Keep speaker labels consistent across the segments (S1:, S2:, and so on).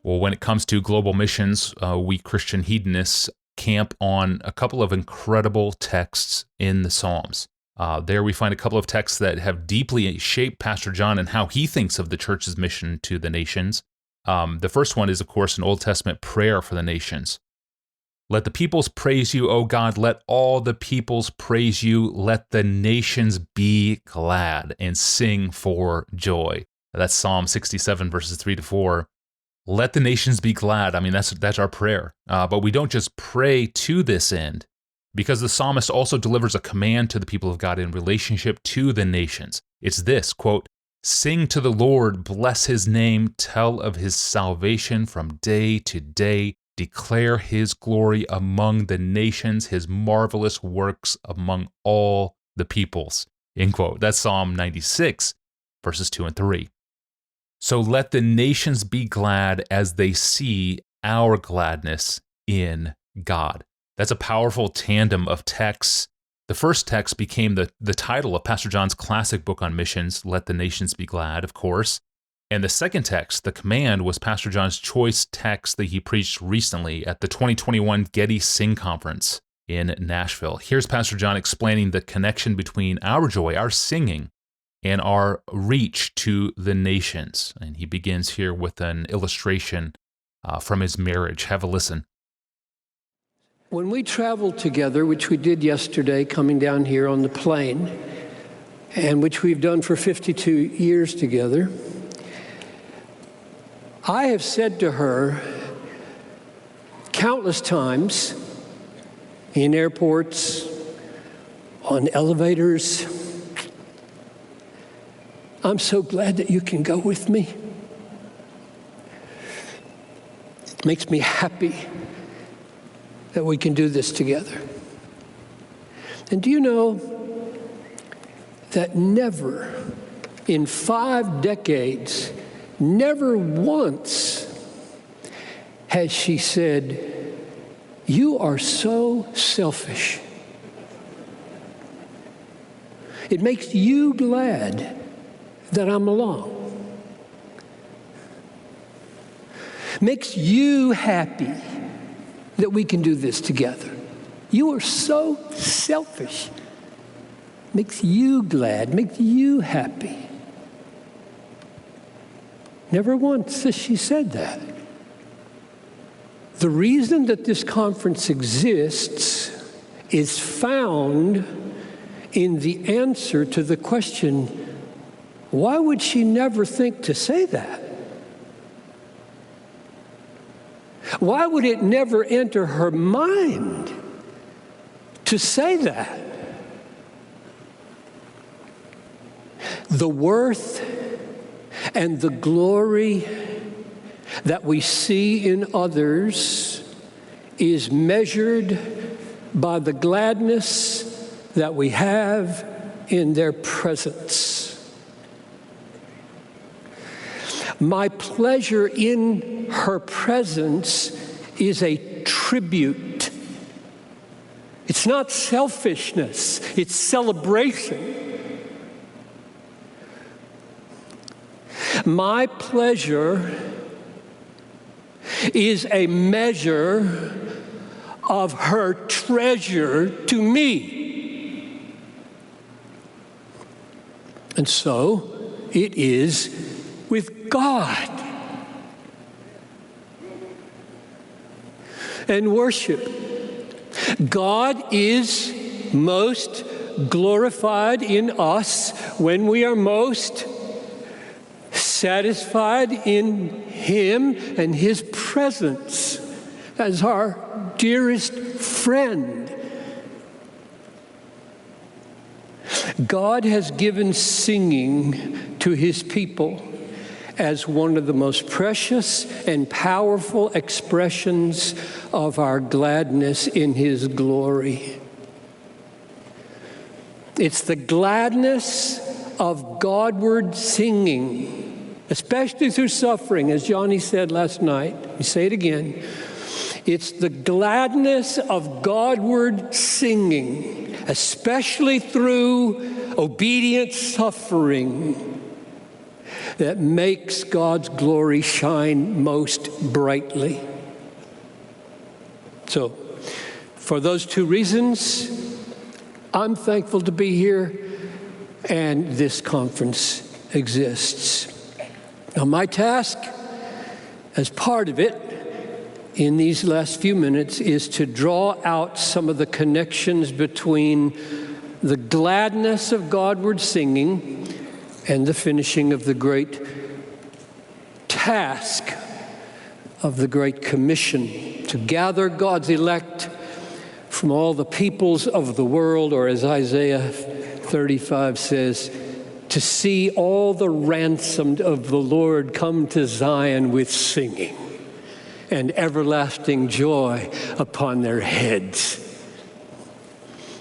S1: Well, when it comes to global missions, we Christian hedonists camp on a couple of incredible texts in the Psalms. There we find a couple of texts that have deeply shaped Pastor John and how he thinks of the church's mission to the nations. The first one is, of course, an Old Testament prayer for the nations. Let the peoples praise you, O God. Let all the peoples praise you. Let the nations be glad and sing for joy. That's Psalm 67, verses 3-4. Let the nations be glad. I mean, that's our prayer. But we don't just pray to this end, because the psalmist also delivers a command to the people of God in relationship to the nations. It's this, quote, "Sing to the Lord, bless his name, tell of his salvation from day to day, declare his glory among the nations, his marvelous works among all the peoples." End quote. That's Psalm 96, verses 2 and 3. So let the nations be glad as they see our gladness in God. That's a powerful tandem of texts. The first text became the title of Pastor John's classic book on missions, Let the Nations Be Glad, of course. And the second text, the command, was Pastor John's choice text that he preached recently at the 2021 Getty Sing Conference in Nashville. Here's Pastor John explaining the connection between our joy, our singing, and our reach to the nations. And he begins here with an illustration from his marriage. Have a listen.
S2: When we traveled together, which we did yesterday coming down here on the plane, and which we've done for 52 years together, I have said to her countless times in airports, on elevators, I'm so glad that you can go with me. It makes me happy that we can do this together. And do you know that never in 5 decades, never once has she said, "You are so selfish. It makes you glad that I'm along. Makes you happy that we can do this together. You are so selfish. Makes you glad, makes you happy." Never once has she said that. The reason that this conference exists is found in the answer to the question, why would she never think to say that? Why would it never enter her mind to say that? The worth and the glory that we see in others is measured by the gladness that we have in their presence. My pleasure in her presence is a tribute. It's not selfishness, it's celebration. My pleasure is a measure of her treasure to me. And so it is with God. And worship. God is most glorified in us when we are most satisfied in Him and His presence as our dearest friend. God has given singing to His people as one of the most precious and powerful expressions of our gladness in His glory. It's the gladness of Godward singing, especially through suffering, as Johnny said last night. We say it again. It's the gladness of Godward singing, especially through obedient suffering, that makes God's glory shine most brightly. So, for those two reasons, I'm thankful to be here, and this conference exists. Now, my task, as part of it, in these last few minutes, is to draw out some of the connections between the gladness of Godward singing and the finishing of the great task of the Great Commission, to gather God's elect from all the peoples of the world, or as Isaiah 35 says, to see all the ransomed of the Lord come to Zion with singing and everlasting joy upon their heads.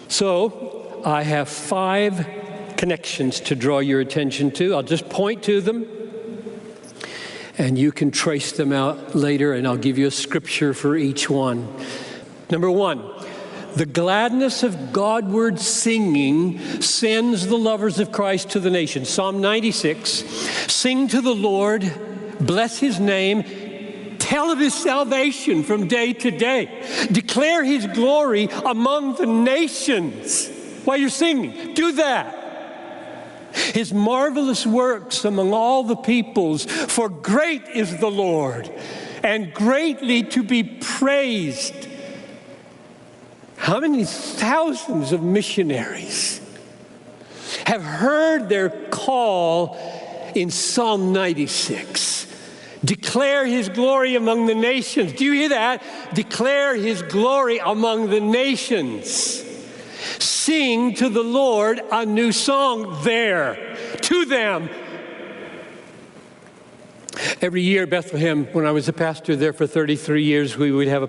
S2: So I have 5 connections to draw your attention to. I'll just point to them, and you can trace them out later, and I'll give you a scripture for each one. Number 1, the gladness of Godward singing sends the lovers of Christ to the nations. Psalm 96, sing to the Lord, bless his name, tell of his salvation from day to day. Declare his glory among the nations. While you're singing, do that. His marvelous works among all the peoples, for great is the Lord, and greatly to be praised. How many thousands of missionaries have heard their call in Psalm 96? Declare his glory among the nations. Do you hear that? Declare his glory among the nations. Sing to the Lord a new song there, to them. Every year, Bethlehem, when I was a pastor there for 33 years, we would have a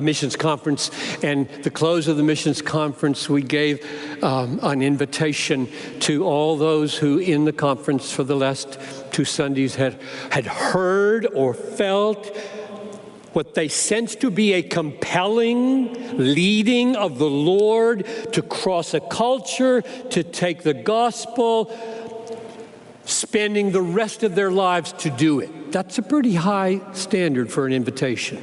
S2: missions conference. And at the close of the missions conference, we gave an invitation to all those who in the conference for the last 2 Sundays had heard or felt what they sensed to be a compelling leading of the Lord to cross a culture, to take the gospel, spending the rest of their lives to do it. That's a pretty high standard for an invitation.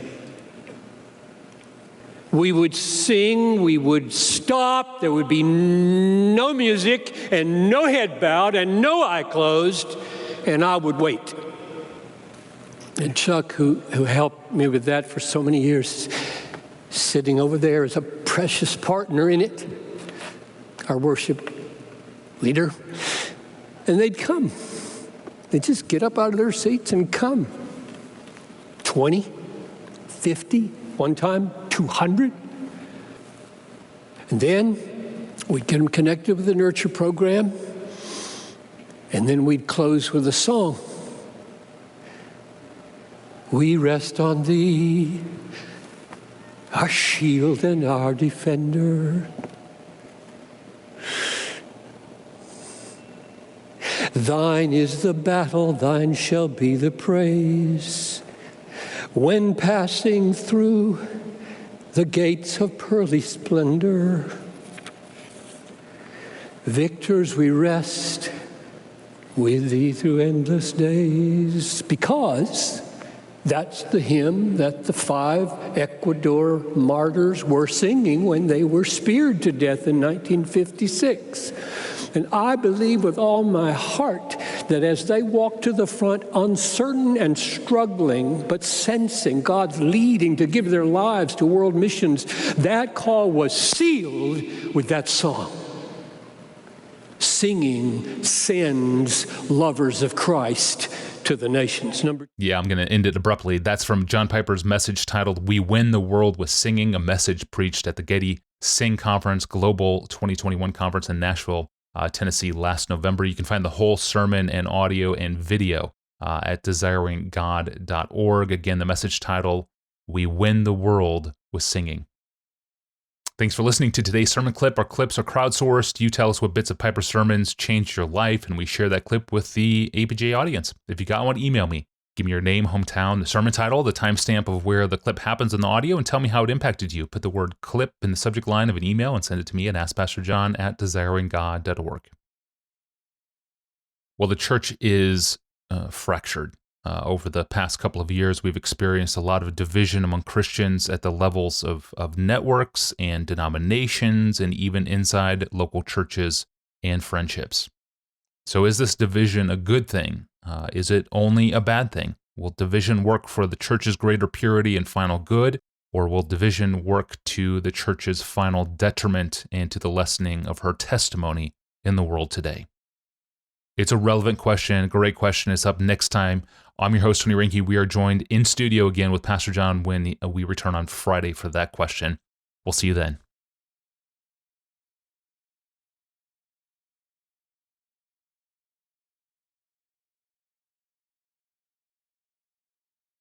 S2: We would sing, we would stop, there would be no music and no head bowed and no eye closed, and I would wait. And Chuck, who helped me with that for so many years, sitting over there as a precious partner in it, our worship leader. And they'd come. They'd just get up out of their seats and come. 20, 50, one time, 200. And then we'd get them connected with the Nurture program. And then we'd close with a song. We rest on thee, our shield and our defender. Thine is the battle, thine shall be the praise. When passing through the gates of pearly splendor, victors we rest with thee through endless days. Because that's the hymn that the 5 Ecuador martyrs were singing when they were speared to death in 1956. And I believe with all my heart that as they walked to the front, uncertain and struggling, but sensing God's leading to give their lives to world missions, that call was sealed with that song. Singing sends lovers of Christ to the nations. I'm
S1: going to end it abruptly. That's from John Piper's message titled, We Win the World with Singing, a message preached at the Getty Sing Conference, Global 2021 Conference in Nashville, Tennessee last November. You can find the whole sermon and audio and video at desiringgod.org. Again, the message title, We Win the World with Singing. Thanks for listening to today's sermon clip. Our clips are crowdsourced. You tell us what bits of Piper's sermons changed your life, and we share that clip with the APJ audience. If you got one, email me. Give me your name, hometown, the sermon title, the timestamp of where the clip happens in the audio, and tell me how it impacted you. Put the word clip in the subject line of an email and send it to me at askpastorjohn@desiringgod.org. Well, the church is fractured. Over the past couple of years, we've experienced a lot of division among Christians at the levels of networks and denominations, and even inside local churches and friendships. So is this division a good thing? Is it only a bad thing? Will division work for the church's greater purity and final good, or will division work to the church's final detriment and to the lessening of her testimony in the world today? It's a relevant question. Great question. It's up next time. I'm your host, Tony Reinke. We are joined in studio again with Pastor John when we return on Friday for that question. We'll see you then.